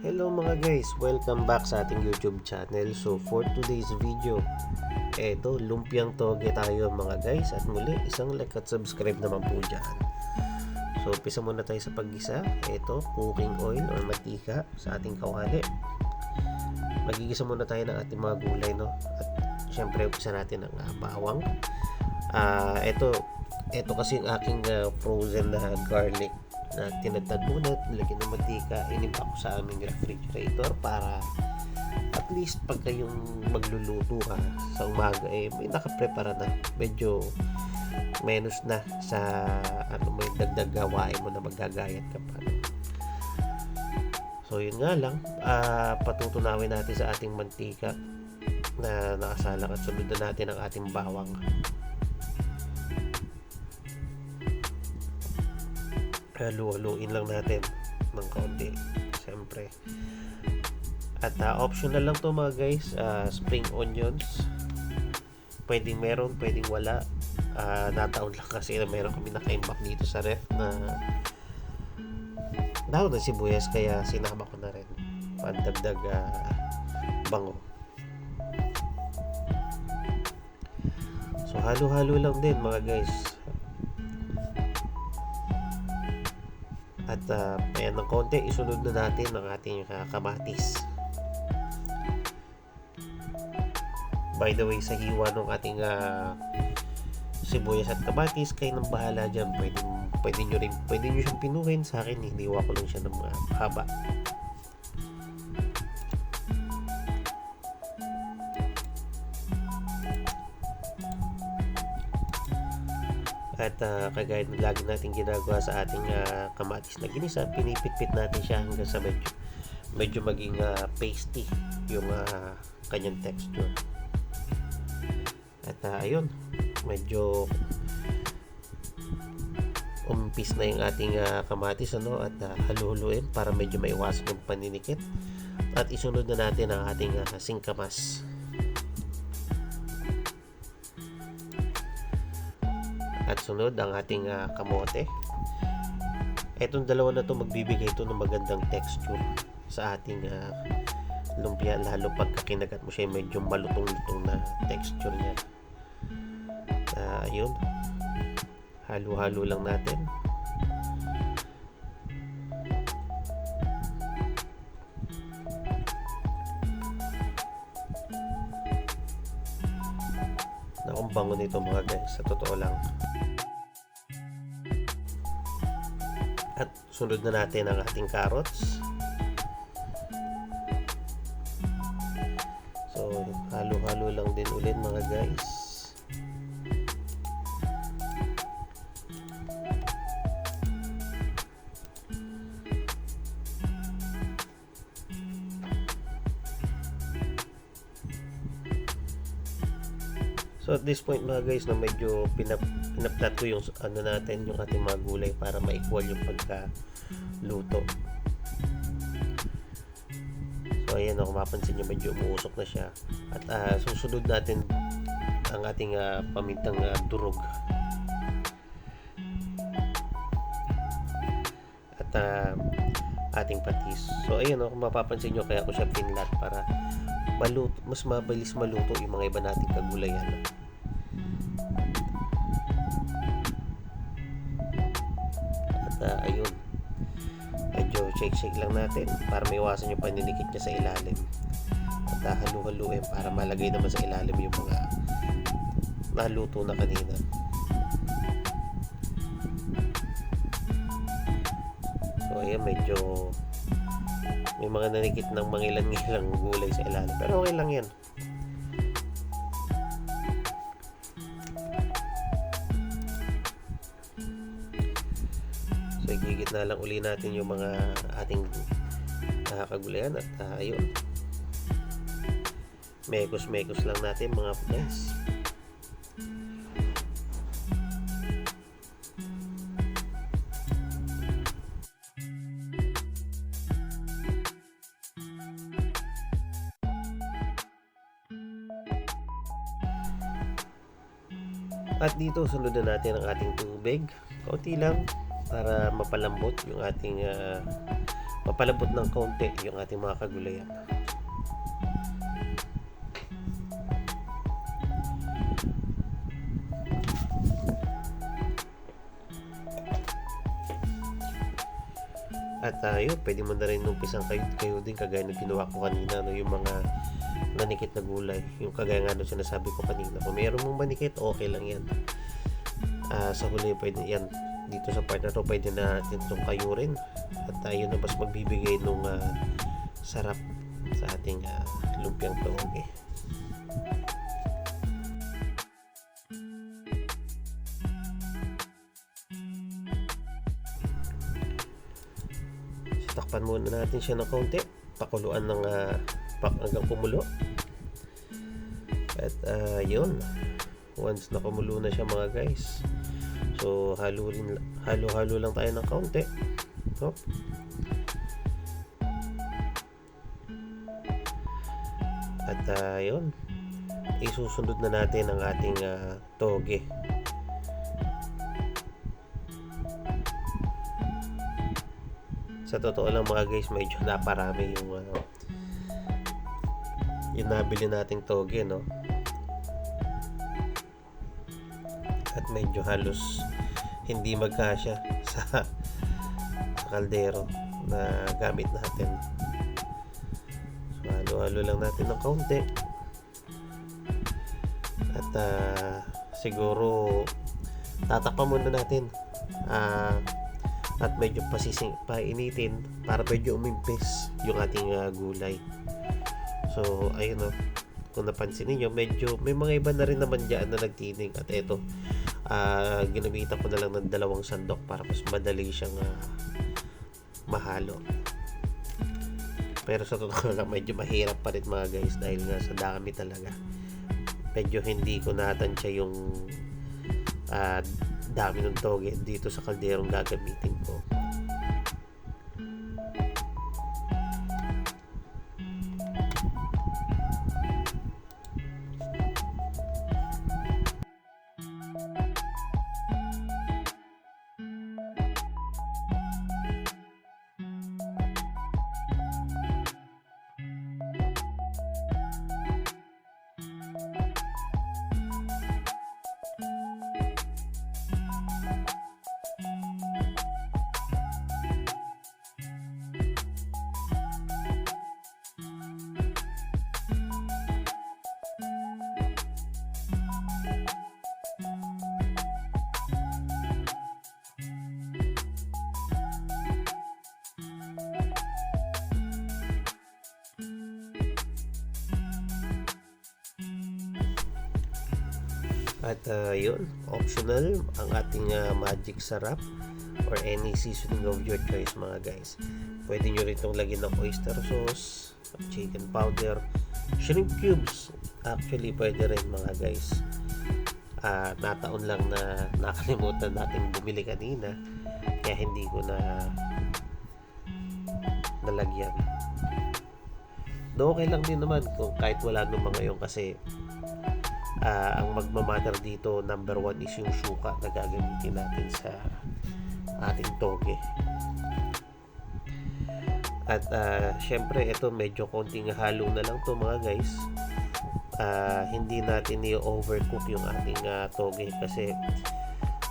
Hello mga guys, welcome back sa ating YouTube channel. So for today's video, lumpiang toge tayo mga guys. At muli, isang like at subscribe naman po dyan. So umpisa muna tayo sa paggisa. Cooking oil or mantika sa ating kawali. Magigisa muna tayo ng ating mga gulay, no? At syempre umpisa natin ng bawang. Ito kasi yung aking frozen na garlic na tinadtad muna, nilagyan ng mantika, inimpa ko sa aming refrigerator para at least pag kayong magluluto ka sa umaga may nakaprepara na, medyo menos na sa may dagdag gawain mo na magagayat ka pa. So yun nga lang, patutunawin natin sa ating mantika na nakasalang at sunod na natin ang ating bawang. Halu-haluin lang natin ng kaunti siyempre. At optional lang to mga guys, spring onions, pwedeng meron, pwedeng wala. Nataon lang kasi na meron kami nakaimbak dito sa ref na daon ng sibuyas, kaya sinama ko na rin pandagdag bango. So halo-halo lang din mga guys. At ayan ng konti, isunod na natin ang ating kamatis. By the way, sa hiwa ng ating sibuyas at kamatis, kayo nang bahala dyan. Pwede nyo siyang pinuhin. Sa akin, hiniwa ko lang siya ng haba. At kagaya ng lagi natin ginagawa sa ating kamatis na ginisa, pinipitpit natin siya hanggang sa medyo maging pasty yung kanyang texture. At ayun, medyo umpis na yung ating kamatis, at haluhuluin para medyo maiwasan yung paninikit. At isunod na natin ang ating singkamas. At sunod ang ating kamote. Etong dalawa na to, magbibigay ito ng magandang texture sa ating lumpia, lalo pagka kinagat mo siya, medyo malutong-lutong na texture niya. Ayun, halo-halo lang natin. Ang bango nito mga guys, sa totoo lang. At sunod na natin ang ating carrots. So halo-halo lang din ulit mga guys. So at this point mga guys, na medyo pinaplat ko yung natin, yung ating mga gulay para ma-equal yung pagka-luto. So ayan, kung mapansin nyo, medyo umuusok na siya. At susunod natin ang ating pamintang durog. At ating patis. So ayan, kung mapapansin nyo, kaya ko siya pinlat para mas mabilis maluto yung mga iba nating kagulayan. At ayun, medyo shake lang natin para maiwasan yung paninikit niya sa ilalim. At halu-haluin para malagay naman sa ilalim yung mga naluto na kanina. So ayan, medyo may mga nanikit ng mangilan-ngilang gulay sa ilalim, pero okay lang yan. So igigit na lang uli natin yung mga ating kagulayan. At ayun, mekos lang natin mga guys. At dito, sunod na natin ang ating tubig. Kaunti lang para mapalambot yung ating papalabot ng kaunti yung ating mga kagulayan. At yun, pwede mo na rin umpisang kayo din kagaya ng ginawa ko kanina, no? Yung mga nanikit na gulay, yung kagaya nga nung sinasabi ko kanina, kung mayroon mong manikit, okay lang yan. Sa huli pwede yan, dito sa part na to pwede na natin itong kayurin, at yun na mas magbibigay nung sarap sa ating lumpiang toge. Takpan muna natin siya ng kaunti, pakuluan ng hanggang kumulo. At yun, once na kumulo na siya mga guys, so halo-halo lang tayo ng kaunti, no? At yun, isusunod na natin ang ating toge. Sa totoo lang mga guys, medyo naparami yung nabili nating toge, no? At medyo halos hindi magkasya sa kaldero na gamit natin. So halo-halo lang natin ng kaunti. At siguro tatakpan muna natin at medyo painitin para medyo umimpis yung ating gulay. So ayun, kung napansin niyo, medyo may mga iba na rin naman diyan na nagtining. At eto, ginamitan ko na lang ng 2 sandok para mas madali siyang mahalo. Pero sa totoo lang, medyo mahirap pa rin mga guys, dahil nga sa dami talaga. Medyo hindi ko natansya yung dami ng toge dito sa kalderong gagamitin ko. At yun, optional ang ating magic sarap or any seasoning of your choice mga guys. Pwede nyo rin itong lagyan ng oyster sauce, chicken powder, shrimp cubes. Actually pwede rin mga guys. Nataon lang na nakalimutan natin bumili kanina, kaya hindi ko na nalagyan. Okay lang din naman kung kahit wala nung mga yun, kasi ang magmamatter dito, number 1 is yung suka na gagamitin natin sa ating toge. At syempre ito medyo konting halo na lang to mga guys. Hindi natin i-overcook yung ating toge, kasi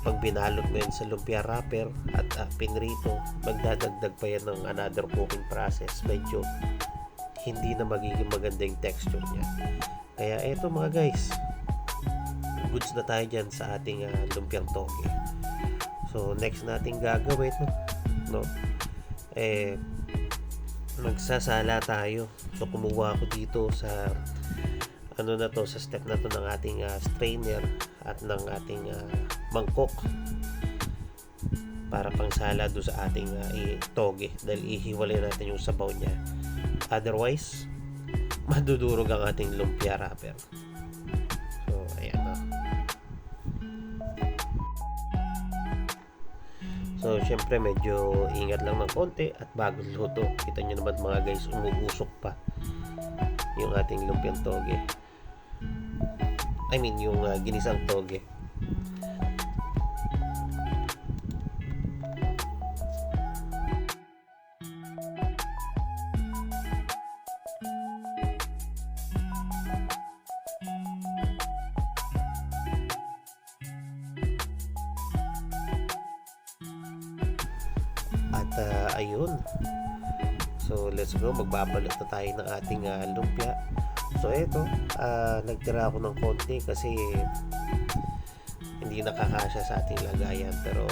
pag binalot mo yan sa lumpia wrapper at pinrito, magdadagdag pa yan ng another cooking process. Medyo hindi na magiging maganda yung texture niya. Kaya eto mga guys, goods na tayo dyan sa ating lumpiang toge. So next natin gagawin, no, magsasala tayo. So kumuha ako dito sa sa step na to ng ating strainer at ng ating mangkok para pangsala do sa ating toge, dahil ihiwalay natin yung sabaw niya, otherwise madudurog ang ating lumpia wrapper. So ayan na. So syempre medyo ingat lang ng konti at bago luto. Kita nyo naman mga guys, umuusok pa yung ating lumpiang toge. I mean yung ginisang toge. ayun. So let's go, magbabalot na tayo ng ating lumpia. So eto, nagtira ako ng konti kasi hindi nakakasya sa ating lagayan. Pero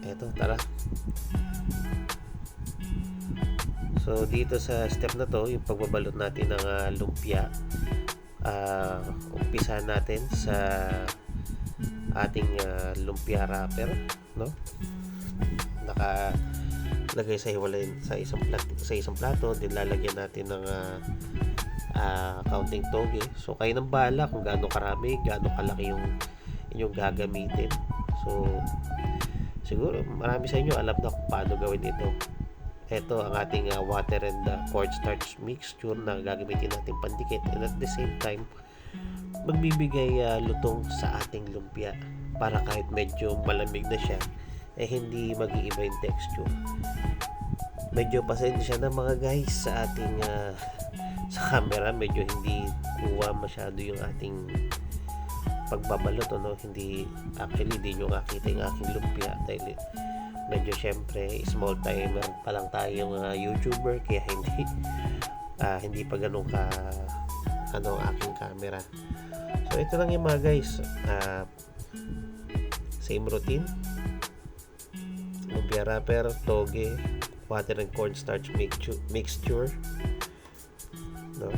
eto, tara. So dito sa step na to, yung pagbabalot natin ng lumpia, umpisa natin sa ating lumpia wrapper, no? Nakalagay sa hiwalay sa isang plato, din lalagyan natin ng counting toge. So kayo nang bahala kung gaano karami, gaano kalaki yung inyong gagamitin. So siguro marami sa inyo alam na kung paano gawin ito. Ito ang ating water and cornstarch mixture na gagamitin natin pandikit, and at the same time magbibigay lutong sa ating lumpia para kahit medyo malamig na siya, hindi mag-iiba yung texture. Medyo pasensya na mga guys sa ating sa camera, medyo hindi kuha masyado yung ating pagbabalot, no? Hindi nyo nakita yung aking lumpia dahil medyo syempre small timer pa lang tayong YouTuber, kaya hindi pa ganun ka aking camera. So ito lang yung mga guys, same routine, lumpia wrapper, toge, water and cornstarch mixture, no?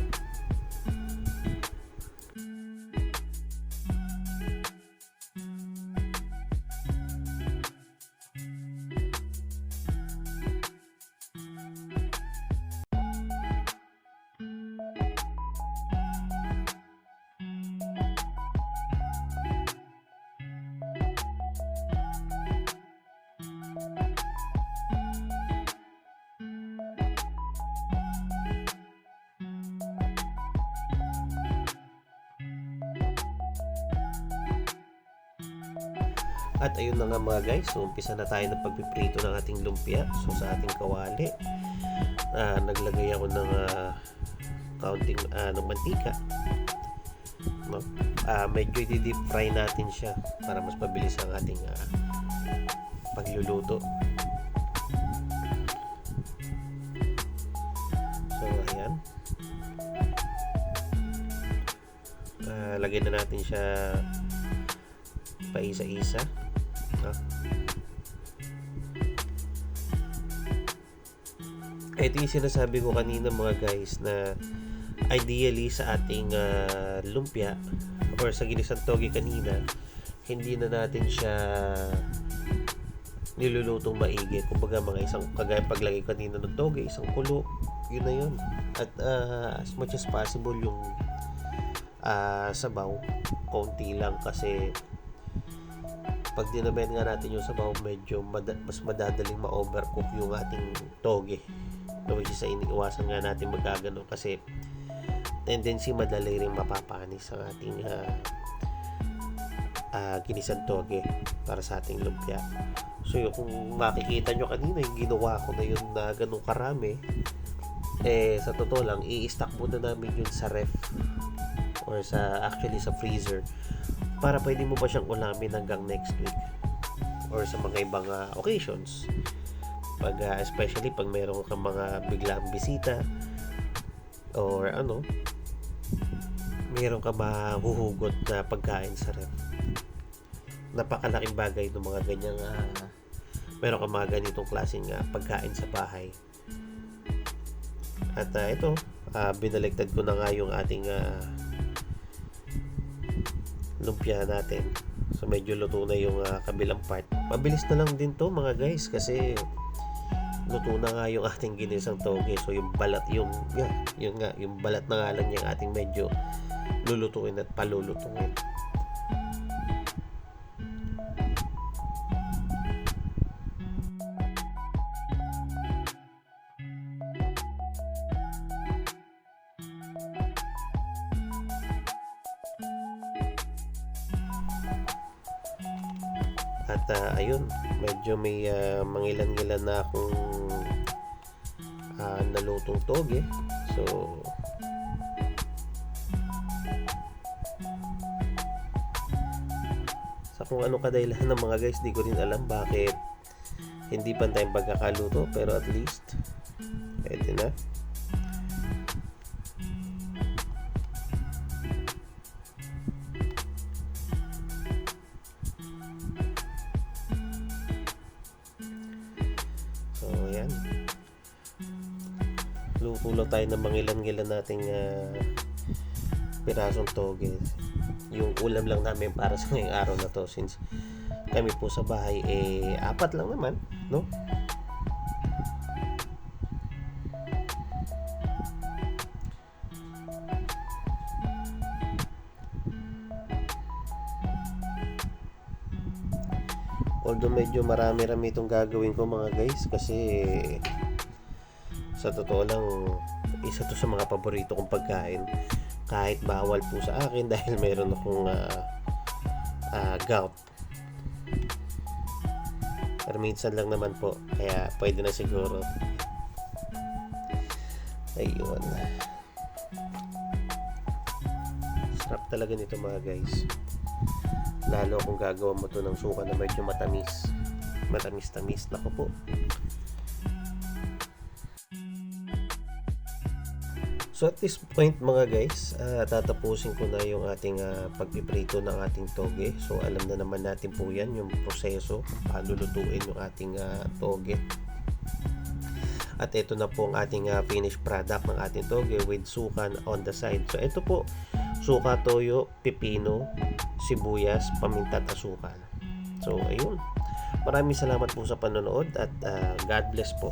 At ayun na nga mga guys, so umpisa na tayo ng pagpiprito ng ating lumpia. So sa ating kawali, naglagay ako ng counting ng mantika, no? Medyo i-deep fry natin siya para mas mabilis ang ating pagluluto. So ayan, lagyan na natin siya paisa-isa, no? Ito yung sinasabi ko kanina mga guys, na ideally sa ating lumpia or sa ginisang toge kanina, hindi na natin siya nilulutong maigi. Kumbaga mga isang, kagaya paglagay kanina ng toge, isang kulo, yun na yun. At as much as possible yung sabaw, konti lang, kasi pag dinabayan nga natin yung sabaw, medyo mas madadaling ma-overcook yung ating toge, which is iniiwasan nga natin magkagano kasi tendency madali rin mapapanis ang ating ginisang toge para sa ating lumpia. So yung kung makikita nyo kanina, yung ginawa ko na yun na ganun karami, sa totoo lang, i-stack muna namin yun sa ref or actually sa freezer, para pwede mo pa siyang ulamin hanggang next week or sa mga ibang occasions, especially pag meron kang mga biglang bisita or meron ka mahuhugot na pagkain sa ref. Napakalaking bagay ng mga ganyang meron ka mga ganitong klaseng pagkain sa bahay. At ito, binaligtad ko na nga yung ating lumpia natin. So medyo luto na yung kabilang part. Mabilis na lang din to mga guys, kasi luto na nga yung ating ginisang toge. So yung balat, yung balat na nga lang yung ating medyo lulutuin at palulutuin. At ayun, medyo may mangilan-ngilan na akong nalutong toge. So sa kung ano kadahilan ng mga guys, di ko rin alam bakit Hindi pantayang pagkakaluto pero at least pwede na. So ayan, luto lang tayo ng mangilan-ngilan nating pirasong toge. Yung ulam lang namin para sa ngayong araw na to, since kami po sa bahay apat lang naman, no? Although medyo marami-rami itong gagawin ko mga guys, kasi sa totoo lang isa to sa mga paborito kong pagkain, kahit bawal po sa akin dahil meron akong gout. Pero minsan lang naman po, kaya pwede na siguro. Ayun, sarap talaga nito mga guys, lalo kung gagawa mo to ng suka na medyo matamis, nako po. So at this point mga guys, tatapusin ko na yung ating pagpiprito ng ating toge. So alam na naman natin po yan, yung proseso, paano lutuin yung ating toge. At ito na po ang ating finished product ng ating toge with sukan on the side. So ito po, suka, toyo, pipino, sibuyas, paminta at asukal. So ayun, maraming salamat po sa panonood at God bless po.